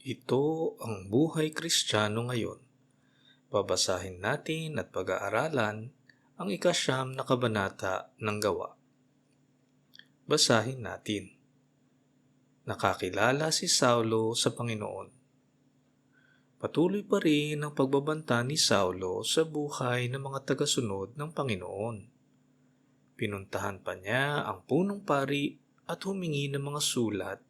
Ito ang buhay Kristiyano ngayon. Babasahin natin at pag-aaralan ang ikasyam na kabanata ng Gawa. Basahin natin. Nakakilala si Saulo sa Panginoon. Patuloy pa rin ang pagbabanta ni Saulo sa buhay ng mga tagasunod ng Panginoon. Pinuntahan pa niya ang punong pari at humingi ng mga sulat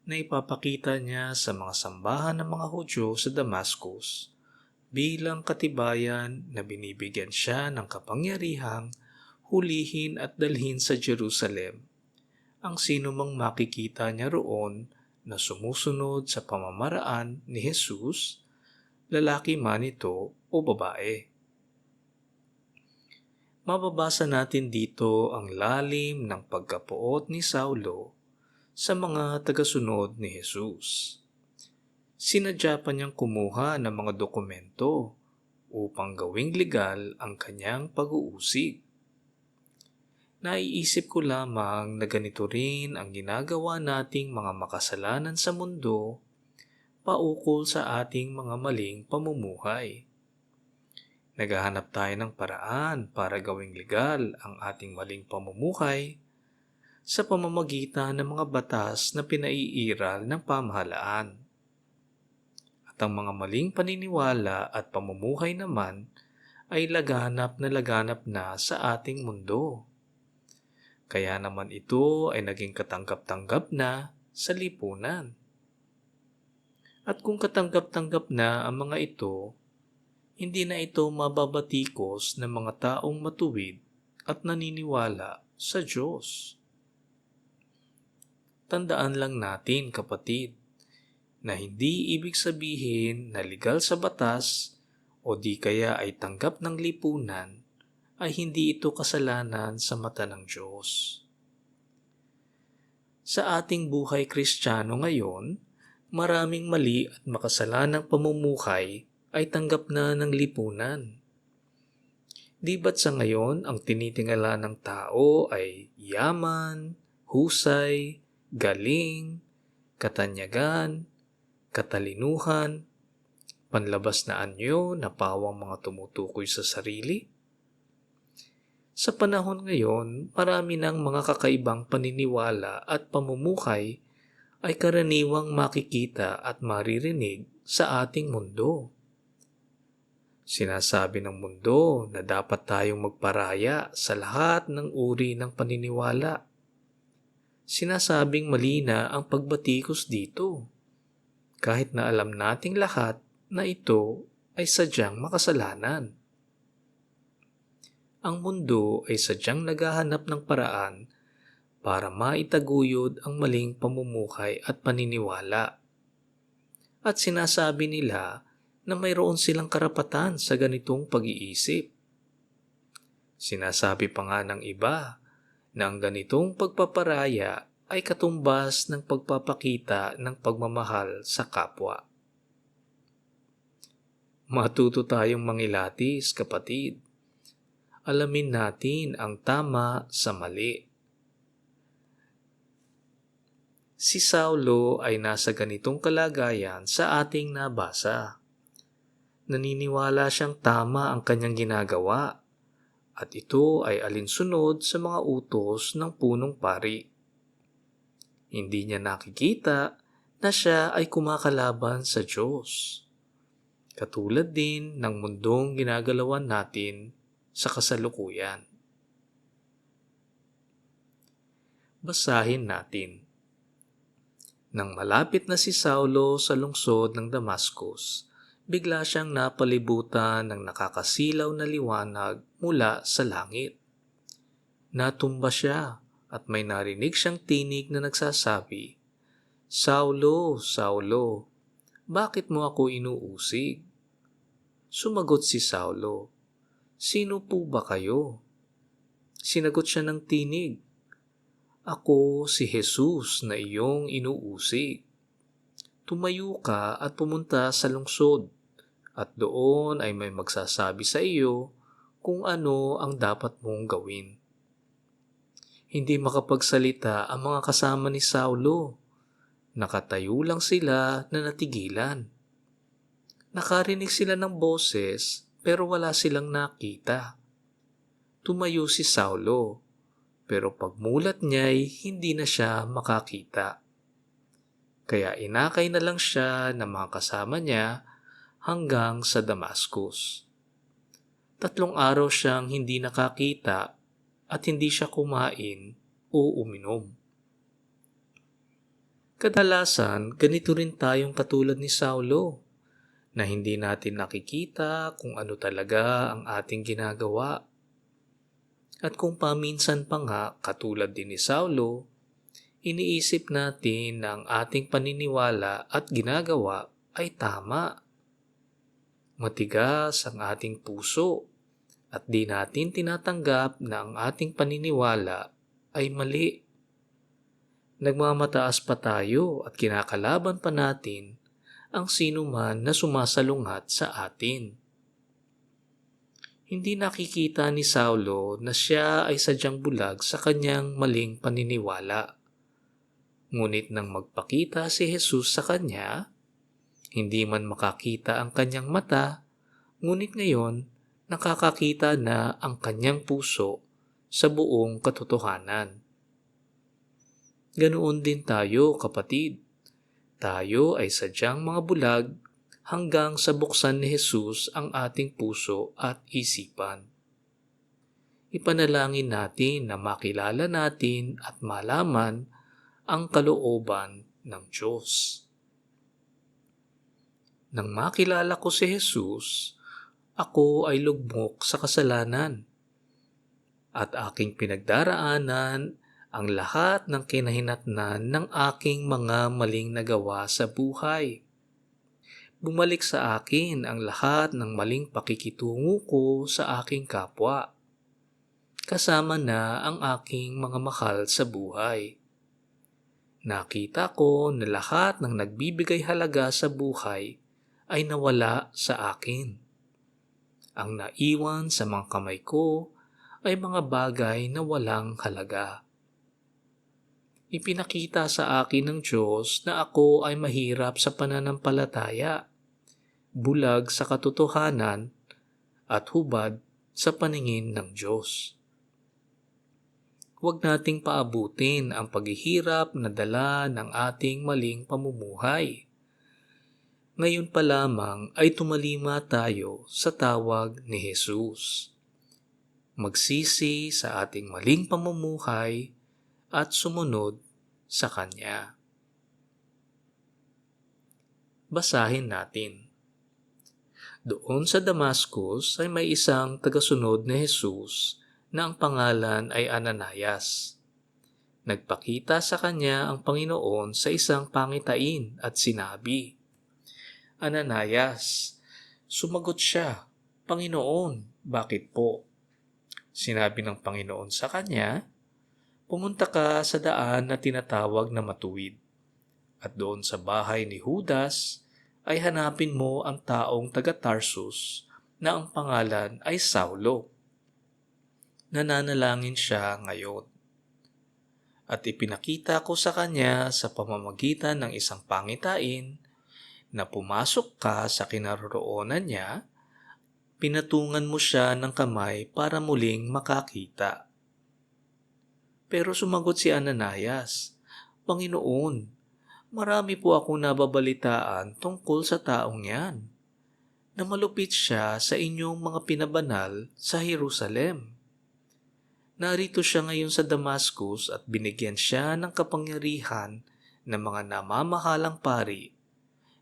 na ipapakita niya sa mga sambahan ng mga Hudyo sa Damascus bilang katibayan na binibigyan siya ng kapangyarihang hulihin at dalhin sa Jerusalem ang sino mang makikita niya roon na sumusunod sa pamamaraan ni Jesus, lalaki man ito o babae. Mababasa natin dito ang lalim ng pagkapuot ni Saulo sa mga tagasunod ni Jesus. Sinadya pa niyang kumuha ng mga dokumento upang gawing legal ang kanyang pag-uusig. Naiisip ko lamang na ganito rin ang ginagawa nating mga makasalanan sa mundo paukol sa ating mga maling pamumuhay. Naghahanap tayo ng paraan para gawing legal ang ating maling pamumuhay sa pamamagitan ng mga batas na pinaiiral ng pamahalaan. At ang mga maling paniniwala at pamumuhay naman ay laganap na sa ating mundo. Kaya naman ito ay naging katanggap-tanggap na sa lipunan. At kung katanggap-tanggap na ang mga ito, hindi na ito mababatikos ng mga taong matuwid at naniniwala sa Diyos. Tandaan lang natin, kapatid, na hindi ibig sabihin na legal sa batas o di kaya ay tanggap ng lipunan ay hindi ito kasalanan sa mata ng Diyos. Sa ating buhay Kristiyano ngayon, maraming mali at makasalanang pamumuhay ay tanggap na ng lipunan. Di ba't sa ngayon ang tinitingala ng tao ay yaman, husay, galing, katanyagan, katalinuhan, panlabas na anyo na pawang mga tumutukoy sa sarili? Sa panahon ngayon, marami ng mga kakaibang paniniwala at pamumuhay ay karaniwang makikita at maririnig sa ating mundo. Sinasabi ng mundo na dapat tayong magparaya sa lahat ng uri ng paniniwala. Sinasabing mali na ang pagbatikos dito, kahit na alam nating lahat na ito ay sadyang makasalanan. Ang mundo ay sadyang naghahanap ng paraan para maitaguyod ang maling pamumuhay at paniniwala. At sinasabi nila na mayroon silang karapatan sa ganitong pag-iisip. Sinasabi pa nga ng iba na ang ganitong pagpaparaya ay katumbas ng pagpapakita ng pagmamahal sa kapwa. Matuto tayong mangilatis, kapatid. Alamin natin ang tama sa mali. Si Saulo ay nasa ganitong kalagayan sa ating nabasa. Naniniwala siyang tama ang kanyang ginagawa at ito ay alinsunod sa mga utos ng punong pari. Hindi niya nakikita na siya ay kumakalaban sa Diyos. Katulad din ng mundong ginagalawan natin sa kasalukuyan. Basahin natin. Nang malapit na si Saulo sa lungsod ng Damascus, bigla siyang napalibutan ng nakakasilaw na liwanag mula sa langit. Natumba siya at may narinig siyang tinig na nagsasabi, "Saulo, Saulo, bakit mo ako inuusig?" Sumagot si Saulo, "Sino po ba kayo?" Sinagot siya ng tinig, "Ako si Jesus na iyong inuusig. Tumayo ka at pumunta sa lungsod, at doon ay may magsasabi sa iyo kung ano ang dapat mong gawin." Hindi makapagsalita ang mga kasama ni Saulo Nakatayo lang sila na natigilan. Nakarinig sila ng boses pero wala silang nakita. Tumayo si Saulo, pero pagmulat niya'y hindi na siya makakita. Kaya inakay na lang siya ng mga kasama niya hanggang sa Damascus. 3 araw siyang hindi nakakita at hindi siya kumain o uminom. Kadalasan, ganito rin tayong katulad ni Saulo, na hindi natin nakikita kung ano talaga ang ating ginagawa. At kung paminsan pa nga katulad din ni Saulo, iniisip natin na ang ating paniniwala at ginagawa ay tama. Matigas ang ating puso at di natin tinatanggap na ang ating paniniwala ay mali. Nagmamataas pa tayo at kinakalaban pa natin ang sino man na sumasalungat sa atin. Hindi nakikita ni Saulo na siya ay sadyang bulag sa kanyang maling paniniwala. Ngunit nang magpakita si Jesus sa kanya, hindi man makakita ang kanyang mata, ngunit ngayon nakakakita na ang kanyang puso sa buong katotohanan. Ganoon din tayo, kapatid. Tayo ay sadyang mga bulag hanggang sa buksan ni Jesus ang ating puso at isipan. Ipanalangin natin na makilala natin at malaman ang kalooban ng Diyos. Nang makilala ko si Jesus, ako ay lugmok sa kasalanan at aking pinagdaraanan ang lahat ng kinahinatnan ng aking mga maling nagawa sa buhay. Bumalik sa akin ang lahat ng maling pakikitungo ko sa aking kapwa, kasama na ang aking mga mahal sa buhay. Nakita ko na lahat ng nagbibigay halaga sa buhay ay nawala sa akin. Ang naiwan sa mga kamay ko ay mga bagay na walang halaga. Ipinakita sa akin ng Diyos na ako ay mahirap sa pananampalataya, bulag sa katotohanan, at hubad sa paningin ng Diyos. Huwag nating paabutin ang paghihirap na dala ng ating maling pamumuhay. Ngayon pa lamang ay tumalima tayo sa tawag ni Jesus. Magsisi sa ating maling pamumuhay at sumunod sa Kanya. Basahin natin. Doon sa Damascus ay may isang tagasunod ni Jesus na ang pangalan ay Ananias. Nagpakita sa kanya ang Panginoon sa isang pangitain at sinabi, "Ananias." Sumagot siya, "Panginoon, bakit po?" Sinabi ng Panginoon sa kanya, "Pumunta ka sa daan na tinatawag na Matuwid, at doon sa bahay ni Judas ay hanapin mo ang taong taga-Tarsus na ang pangalan ay Saulo. Nananalangin siya ngayon." At ipinakita ko sa kanya sa pamamagitan ng isang pangitain na pumasok ka sa kinaroroonan niya, pinatungan mo siya ng kamay para muling makakita. Pero sumagot si Ananias, "Panginoon, marami po akong nababalitaan tungkol sa taong yan, na malupit siya sa inyong mga pinabanal sa Jerusalem. Narito siya ngayon sa Damascus at binigyan siya ng kapangyarihan ng mga namamahalang pari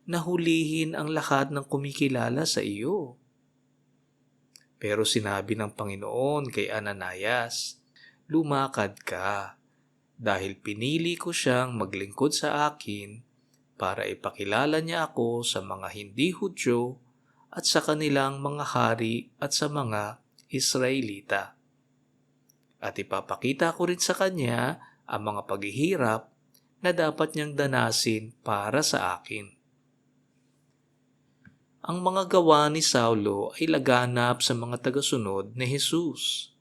na hulihin ang lahat ng kumikilala sa iyo." Pero sinabi ng Panginoon kay Ananias, "Lumakad ka, dahil pinili ko siyang maglingkod sa akin para ipakilala niya ako sa mga hindi Hudyo at sa kanilang mga hari at sa mga Israelita. At ipapakita ko rin sa kanya ang mga paghihirap na dapat niyang danasin para sa akin." Ang mga gawa ni Saulo ay laganap sa mga tagasunod ni Jesus.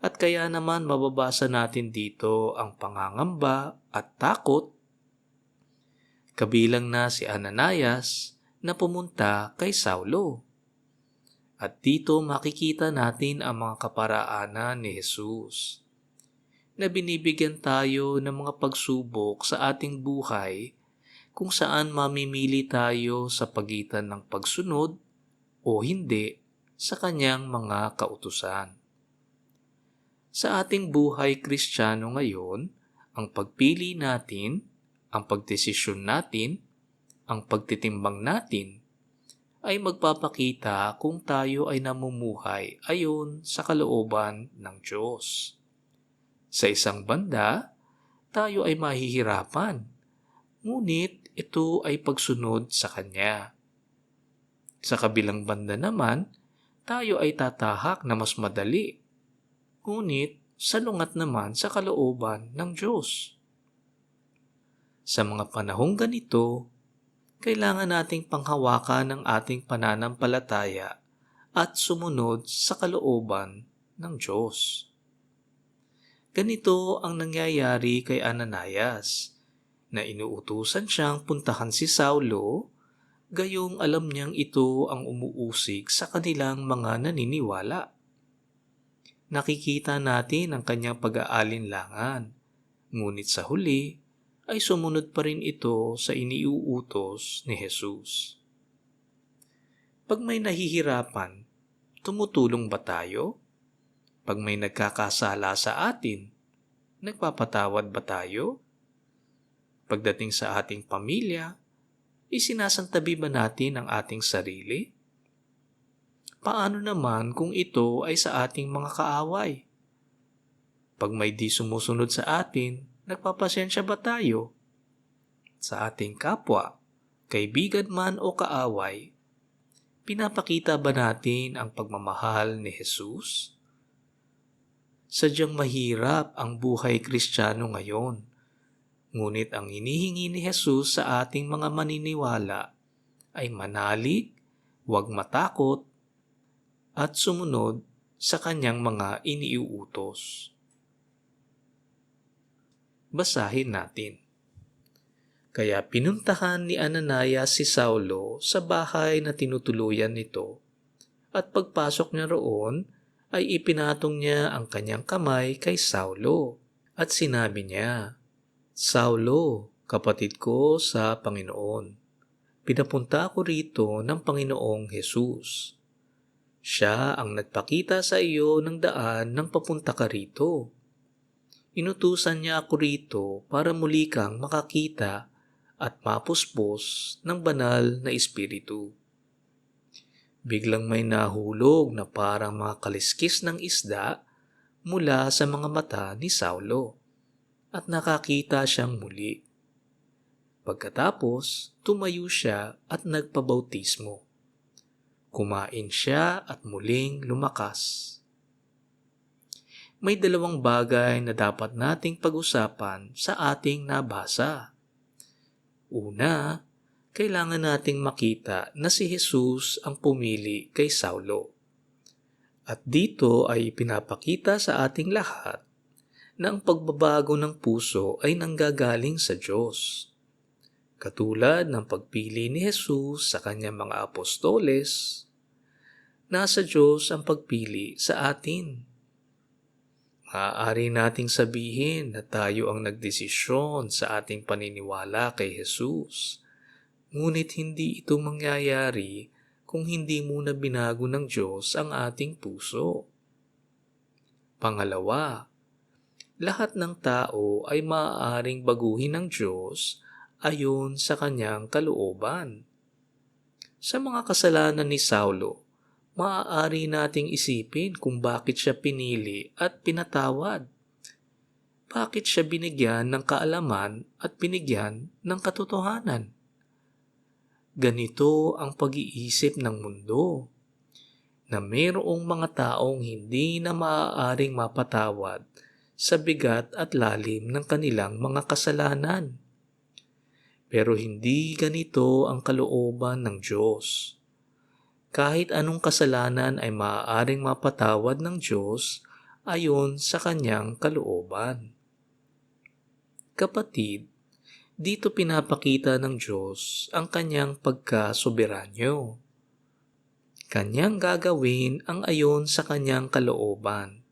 At kaya naman mababasa natin dito ang pangangamba at takot, kabilang na si Ananias na pumunta kay Saulo. At dito makikita natin ang mga kaparaanan ni Jesus, na binibigyan tayo ng mga pagsubok sa ating buhay kung saan mamimili tayo sa pagitan ng pagsunod o hindi sa kanyang mga kautusan. Sa ating buhay Kristiyano ngayon, ang pagpili natin, ang pagdesisyon natin, ang pagtitimbang natin ay magpapakita kung tayo ay namumuhay ayon sa kalooban ng Diyos. Sa isang banda, tayo ay mahihirapan, ngunit ito ay pagsunod sa Kanya. Sa kabilang banda naman, tayo ay tatahak na mas madali, ngunit salungat naman sa kalooban ng Diyos. Sa mga panahong ganito, kailangan nating panghawakan ng ating pananampalataya at sumunod sa kalooban ng Diyos. Ganito ang nangyayari kay Ananias, na inuutusan siyang puntahan si Saulo, gayong alam niyang ito ang umuusig sa kanilang mga naniniwala. Nakikita natin ang kanyang pag-aalinlangan, ngunit sa huli ay sumunod pa rin ito sa iniuutos ni Jesus. Pag may nahihirapan, tumutulong ba tayo? Pag may nagkakasala sa atin, nagpapatawad ba tayo? Pagdating sa ating pamilya, isinasantabi ba natin ang ating sarili? Paano naman kung ito ay sa ating mga kaaway? Pag may di sumusunod sa atin, nagpapasensya ba tayo? Sa ating kapwa, kaibigan man o kaaway, pinapakita ba natin ang pagmamahal ni Jesus? Sadyang mahirap ang buhay Kristiyano ngayon, ngunit ang hinihingi ni Jesus sa ating mga maniniwala ay manalig, huwag matakot, at sumunod sa kanyang mga iniuutos. Basahin natin. Kaya pinuntahan ni Ananias si Saulo sa bahay na tinutuluyan nito, at pagpasok niya roon ay ipinatong niya ang kanyang kamay kay Saulo at sinabi niya, "Saulo, kapatid ko sa Panginoon, pinapunta ako rito ng Panginoong Jesus. Siya ang nagpakita sa iyo ng daan nang papunta ka rito. Inutusan niya ako rito para muli kang makakita at mapuspos ng banal na espiritu." Biglang may nahulog na parang mga kaliskis ng isda mula sa mga mata ni Saulo at nakakita siyang muli. Pagkatapos, tumayo siya at nagpabautismo. Kumain siya at muling lumakas. May dalawang bagay na dapat nating pag-usapan sa ating nabasa. Una, kailangan nating makita na si Jesus ang pumili kay Saulo. At dito ay pinapakita sa ating lahat na ang pagbabago ng puso ay nanggagaling sa Diyos. Katulad ng pagpili ni Jesus sa kanyang mga apostoles, nasa Diyos ang pagpili sa atin. Maaari nating sabihin na tayo ang nagdesisyon sa ating paniniwala kay Jesus. Ngunit hindi ito mangyayari kung hindi muna binago ng Diyos ang ating puso. Pangalawa, lahat ng tao ay maaaring baguhin ng Diyos ayon sa kanyang kalooban. Sa mga kasalanan ni Saulo, maaari nating isipin kung bakit siya pinili at pinatawad. Bakit siya binigyan ng kaalaman at binigyan ng katotohanan? Ganito ang pag-iisip ng mundo, na mayroong mga taong hindi na maaaring mapatawad sa bigat at lalim ng kanilang mga kasalanan. Pero hindi ganito ang kalooban ng Diyos. Kahit anong kasalanan ay maaaring mapatawad ng Diyos ayon sa kanyang kalooban. Kapatid, Dito pinapakita ng Diyos ang kanyang pagkasoberanyo. Kanyang gagawin ang ayon sa kanyang kalooban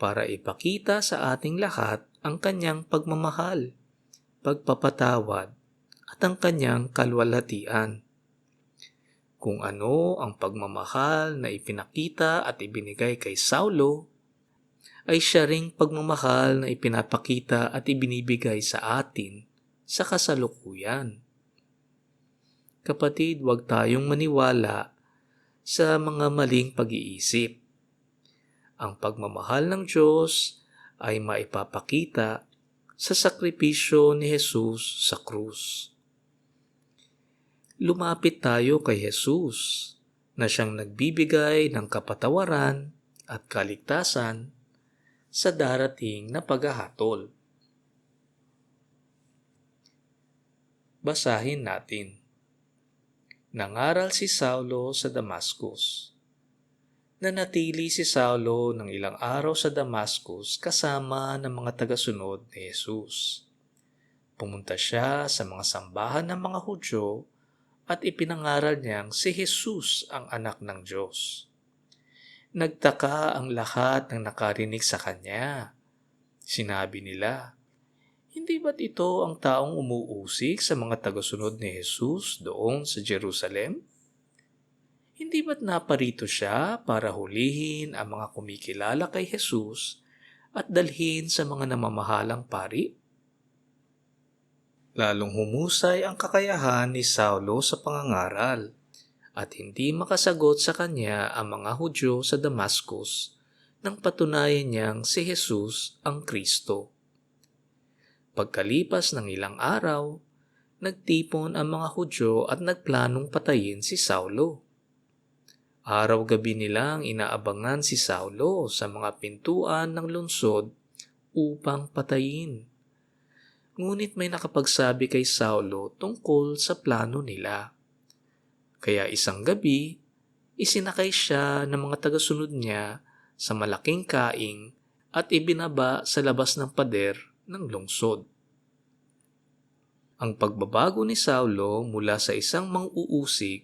para ipakita sa ating lahat ang kanyang pagmamahal, pagpapatawad at ang kanyang kalwalhatian. Kung ano ang pagmamahal na ipinakita at ibinigay kay Saulo, ay siya ring pagmamahal na ipinapakita at ibinibigay sa atin sa kasalukuyan. Kapatid, huwag tayong maniwala sa mga maling pag-iisip. Ang pagmamahal ng Diyos ay maipapakita sa sakripisyo ni Jesus sa krus. Lumapit tayo kay Jesus na siyang nagbibigay ng kapatawaran at kaligtasan sa darating na paghahatol. Basahin natin. Nangaral si Saulo sa Damascus. Nanatili si Saulo ng ilang araw sa Damascus kasama ng mga tagasunod ni Jesus. Pumunta siya sa mga sambahan ng mga Hudyo at ipinangaral niyang si Jesus ang anak ng Diyos. Nagtaka ang lahat ng nakarinig sa kanya. Sinabi nila, "Hindi ba't ito ang taong umuusik sa mga tagasunod ni Jesus doon sa Jerusalem? Hindi ba't naparito siya para hulihin ang mga kumikilala kay Jesus at dalhin sa mga namamahalang pari?" Lalong humusay ang kakayahan ni Saulo sa pangangaral at hindi makasagot sa kanya ang mga Hudyo sa Damascus nang patunayan niyang si Jesus ang Kristo. Pagkalipas ng ilang araw, nagtipon ang mga Hudyo at nagplanong patayin si Saulo. Araw-gabi nilang inaabangan si Saulo sa mga pintuan ng lungsod upang patayin. Ngunit may nakapagsabi kay Saulo tungkol sa plano nila. Kaya isang gabi, isinakay siya ng mga tagasunod niya sa malaking kaing at ibinaba sa labas ng pader ng lungsod. Ang pagbabago ni Saulo mula sa isang mang-uusig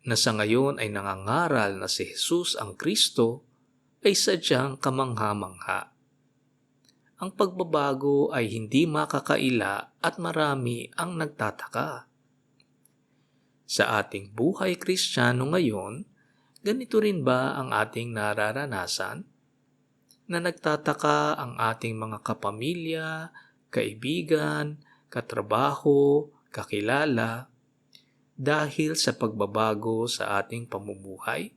na sa ngayon ay nangangaral na si Jesus ang Kristo ay sadyang kamangha-mangha. Ang pagbabago ay hindi makakaila at marami ang nagtataka. Sa ating buhay Kristiyano ngayon, ganito rin ba ang ating nararanasan? Na nagtataka ang ating mga kapamilya, kaibigan, katrabaho, kakilala, dahil sa pagbabago sa ating pamumuhay?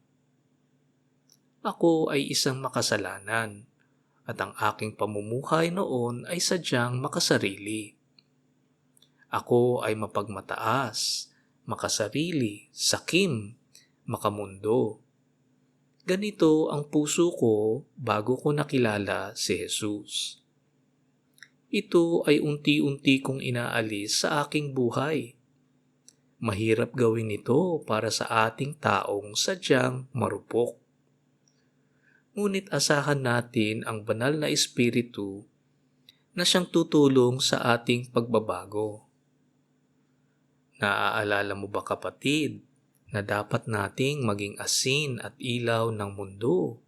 Ako ay isang makasalanan at ang aking pamumuhay noon ay sadyang makasarili. Ako ay mapagmataas, makasarili, sakim, makamundo. Ganito ang puso ko bago ko nakilala si Jesus. Ito ay unti-unti kong inaalis sa aking buhay. Mahirap gawin ito para sa ating taong sadyang marupok. Ngunit asahan natin ang banal na Espiritu na siyang tutulong sa ating pagbabago. Naaalala mo ba kapatid na dapat nating maging asin at ilaw ng mundo?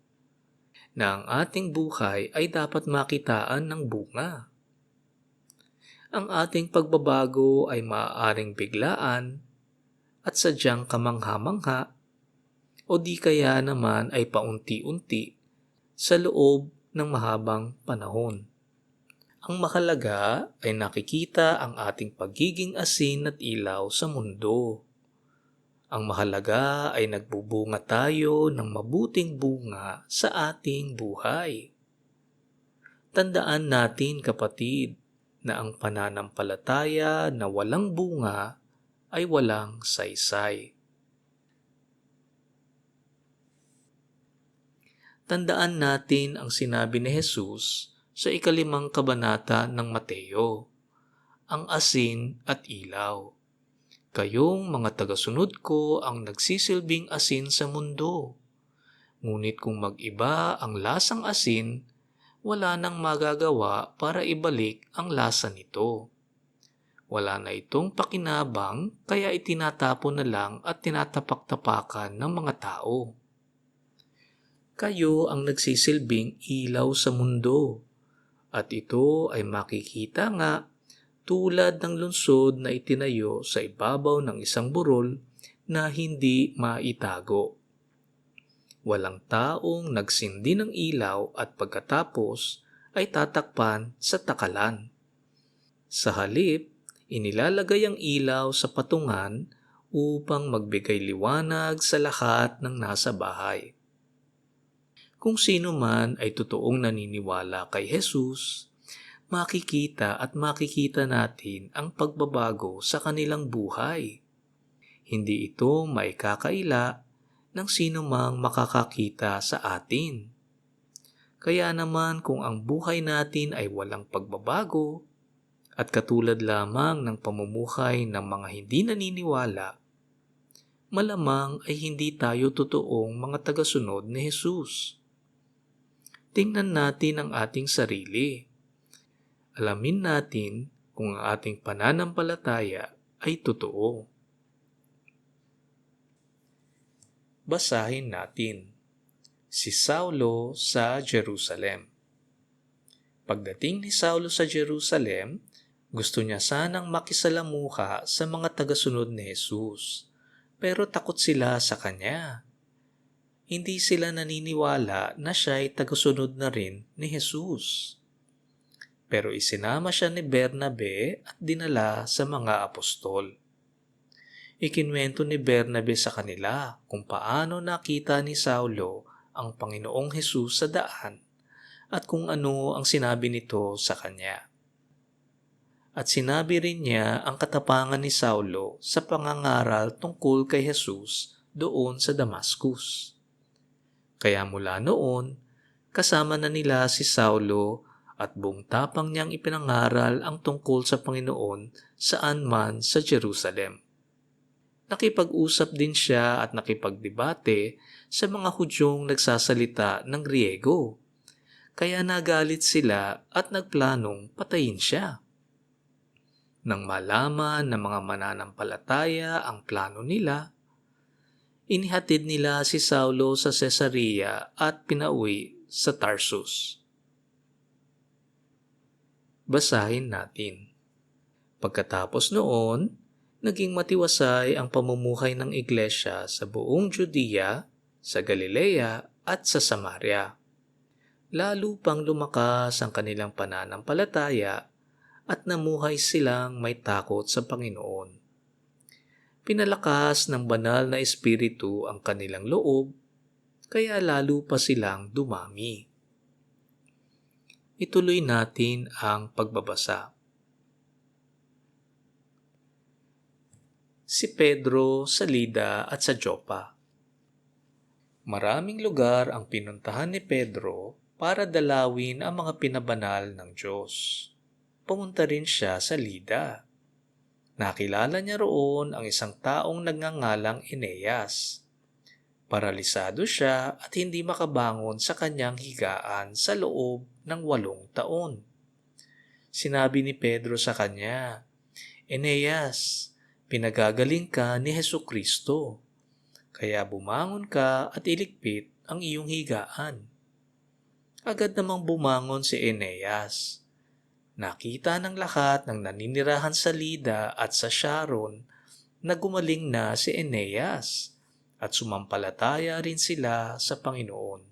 Na ang ating buhay ay dapat makitaan ng bunga. Ang ating pagbabago ay maaaring biglaan at sadyang kamangha-mangha o di kaya naman ay paunti-unti sa loob ng mahabang panahon. Ang mahalaga ay nakikita ang ating pagiging asin at ilaw sa mundo. Ang mahalaga ay nagbubunga tayo ng mabuting bunga sa ating buhay. Tandaan natin kapatid na ang pananampalataya na walang bunga ay walang saysay. Tandaan natin ang sinabi ni Jesus sa 5 kabanata ng Mateo, ang asin at ilaw. Kayong mga tagasunod ko ang nagsisilbing asin sa mundo. Ngunit kung mag-iba ang lasang asin, wala nang magagawa para ibalik ang lasa nito. Wala na itong pakinabang kaya itinatapon na lang at tinatapak-tapakan ng mga tao. Kayo ang nagsisilbing ilaw sa mundo, at ito ay makikita nga tulad ng lungsod na itinayo sa ibabaw ng isang burol na hindi maitago. Walang taong nagsindi ng ilaw at pagkatapos ay tatakpan sa takalan. Sa halip, inilalagay ang ilaw sa patungan upang magbigay liwanag sa lahat ng nasa bahay. Kung sino man ay totoong naniniwala kay Jesus, makikita at makikita natin ang pagbabago sa kanilang buhay. Hindi ito maikakaila ng sino mang makakakita sa atin. Kaya naman kung ang buhay natin ay walang pagbabago at katulad lamang ng pamumuhay ng mga hindi naniniwala, malamang ay hindi tayo totoong mga tagasunod ni Jesus. Tingnan natin ang ating sarili. Alamin natin kung ang ating pananampalataya ay totoo. Basahin natin. Si Saulo sa Jerusalem. Pagdating ni Saulo sa Jerusalem, gusto niya sanang makisalamuha sa mga tagasunod ni Jesus, pero takot sila sa kanya. Hindi sila naniniwala na siya'y tagasunod na rin ni Jesus. Pero isinama siya ni Bernabe at dinala sa mga apostol. Ikinwento ni Bernabe sa kanila kung paano nakita ni Saulo ang Panginoong Hesus sa daan at kung ano ang sinabi nito sa kanya. At sinabi rin niya ang katapangan ni Saulo sa pangangaral tungkol kay Jesus doon sa Damascus. Kaya mula noon, kasama na nila si Saulo at buong tapang niyang ipinangaral ang tungkol sa Panginoon saan man sa Jerusalem. Nakipag-usap din siya at nakipagdebate sa mga Hudyong nagsasalita ng Griego. Kaya nagalit sila at nagplanong patayin siya. Nang malaman ng mga mananampalataya ang plano nila, inihatid nila si Saulo sa Caesarea at pinauwi sa Tarsus. Basahin natin. Pagkatapos noon, naging matiwasay ang pamumuhay ng iglesia sa buong Judea, sa Galilea at sa Samaria. Lalo pang lumakas ang kanilang pananampalataya at namuhay silang may takot sa Panginoon. Pinalakas ng banal na espiritu ang kanilang loob, kaya lalo pa silang dumami. Ituloy natin ang pagbabasa. Si Pedro sa Lida at sa Joppa. Maraming lugar ang pinuntahan ni Pedro para dalawin ang mga pinabanal ng Diyos. Pumunta rin siya sa Lida. Nakilala niya roon ang isang taong nagngangalang Eneas. Paralisado siya at hindi makabangon sa kanyang higaan sa loob ng 8 taon. Sinabi ni Pedro sa kanya, "Eneas, pinagagaling ka ni Hesukristo, kaya bumangon ka at iligpit ang iyong higaan." Agad namang bumangon si Eneas. Nakita ng lahat ng naninirahan sa Lida at sa Sharon na gumaling na si Eneas at sumampalataya rin sila sa Panginoon.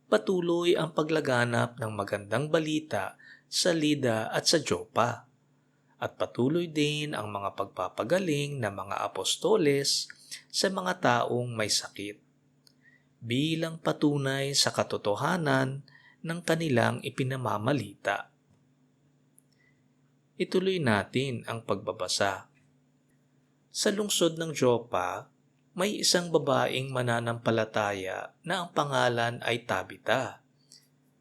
Patuloy ang paglaganap ng magandang balita sa Lida at sa Joppa, at patuloy din ang mga pagpapagaling ng mga apostoles sa mga taong may sakit, bilang patunay sa katotohanan ng kanilang ipinamamalita. Ituloy natin ang pagbabasa. Sa lungsod ng Joppa, may isang babaeng mananampalataya na ang pangalan ay Tabita.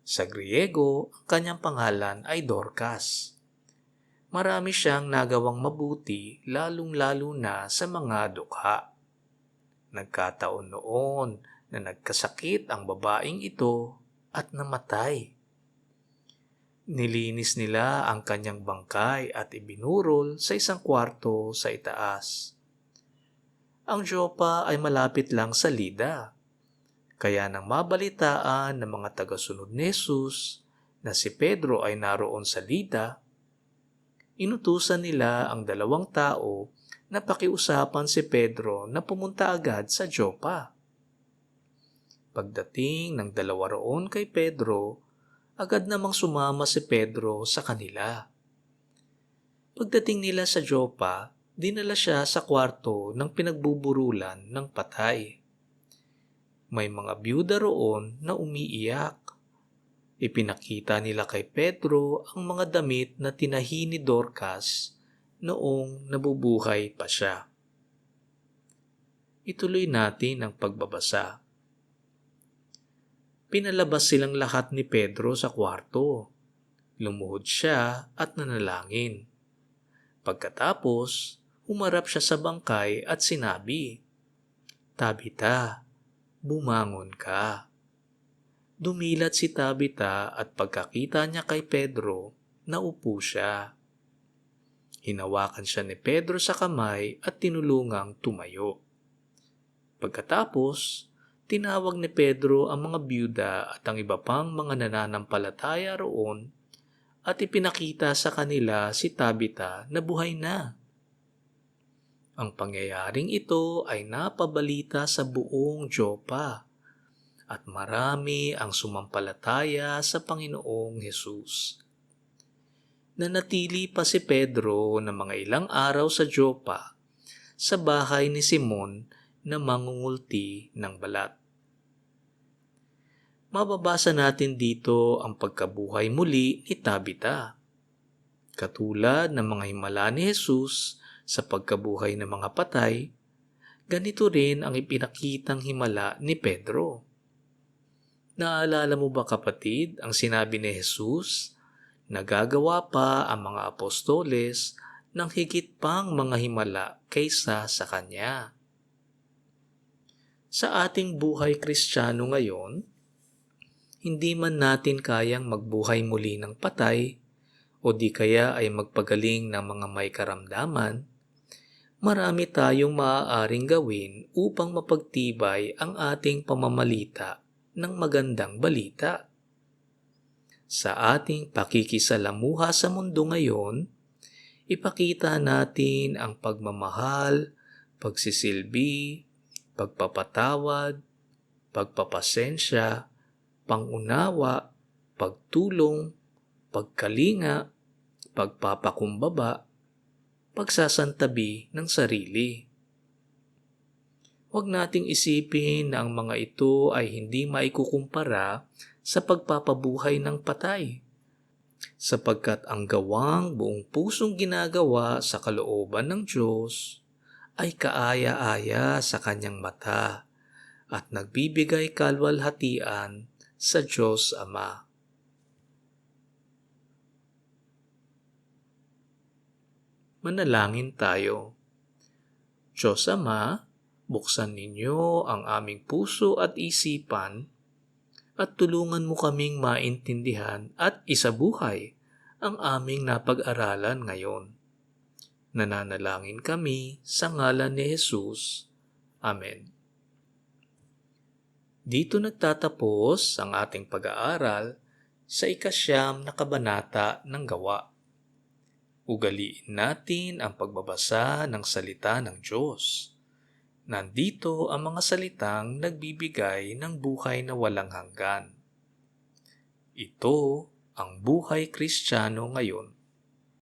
Sa Griego, ang kanyang pangalan ay Dorcas. Marami siyang nagawang mabuti lalong-lalo na sa mga dukha. Nagkataon noon na nagkasakit ang babaeng ito at namatay. Nilinis nila ang kanyang bangkay at ibinurol sa isang kwarto sa itaas. Ang Joppa ay malapit lang sa Lida, kaya nang mabalitaan ng mga tagasunod ni Jesus na si Pedro ay naroon sa Lida, inutusan nila ang 2 tao na pakiusapan si Pedro na pumunta agad sa Joppa. Pagdating ng 2 roon kay Pedro, agad namang sumama si Pedro sa kanila. Pagdating nila sa Joppa, dinala siya sa kwarto ng pinagbuburulan ng patay. May mga byuda roon na umiiyak. Ipinakita nila kay Pedro ang mga damit na tinahi ni Dorcas noong nabubuhay pa siya. Ituloy natin ang pagbabasa. Pinalabas silang lahat ni Pedro sa kwarto. Lumuhod siya at nanalangin. Pagkatapos, humarap siya sa bangkay at sinabi, "Tabita, bumangon ka." Dumilat si Tabita at pagkakita niya kay Pedro, naupo siya. Hinawakan siya ni Pedro sa kamay at tinulungang tumayo. Pagkatapos, tinawag ni Pedro ang mga byuda at ang iba pang mga nananampalataya roon at ipinakita sa kanila si Tabita na buhay na. Ang pangyayaring ito ay napabalita sa buong Joppa at marami ang sumampalataya sa Panginoong Hesus. Nanatili pa si Pedro ng mga ilang araw sa Joppa sa bahay ni Simon na mangungulti ng balat. Mababasa natin dito ang pagkabuhay muli ni Tabita. Katulad ng mga himala ni Jesus sa pagkabuhay ng mga patay, ganito rin ang ipinakitang himala ni Pedro. Naalala mo ba kapatid ang sinabi ni Jesus? Nagagawa pa ang mga apostoles ng higit pang mga himala kaysa sa kanya. Sa ating buhay Kristiyano ngayon, hindi man natin kayang magbuhay muli ng patay o di kaya ay magpagaling ng mga may karamdaman, marami tayong maaaring gawin upang mapagtibay ang ating pamamalita ng magandang balita. Sa ating pakikisalamuha sa mundo ngayon, ipakita natin ang pagmamahal, pagsisilbi, pagpapatawad, pagpapasensya, pangunawa, pagtulong, pagkalinga, pagpapakumbaba, pagsasantabi ng sarili. Huwag nating isipin na ang mga ito ay hindi maikukumpara sa pagpapabuhay ng patay, sapagkat ang gawang buong pusong ginagawa sa kalooban ng Diyos ay kaaya-aya sa kanyang mata at nagbibigay kalwalhatian sa Diyos Ama. Manalangin tayo. Diyos Ama, buksan ninyo ang aming puso at isipan at tulungan mo kaming maintindihan at isabuhay ang aming napag-aralan ngayon. Nananalangin kami sa ngalan ni Jesus. Amen. Dito nagtatapos ang ating pag-aaral sa 9 na kabanata ng Gawa. Ugaliin natin ang pagbabasa ng salita ng Diyos. Nandito ang mga salitang nagbibigay ng buhay na walang hanggan. Ito ang buhay Kristiyano ngayon.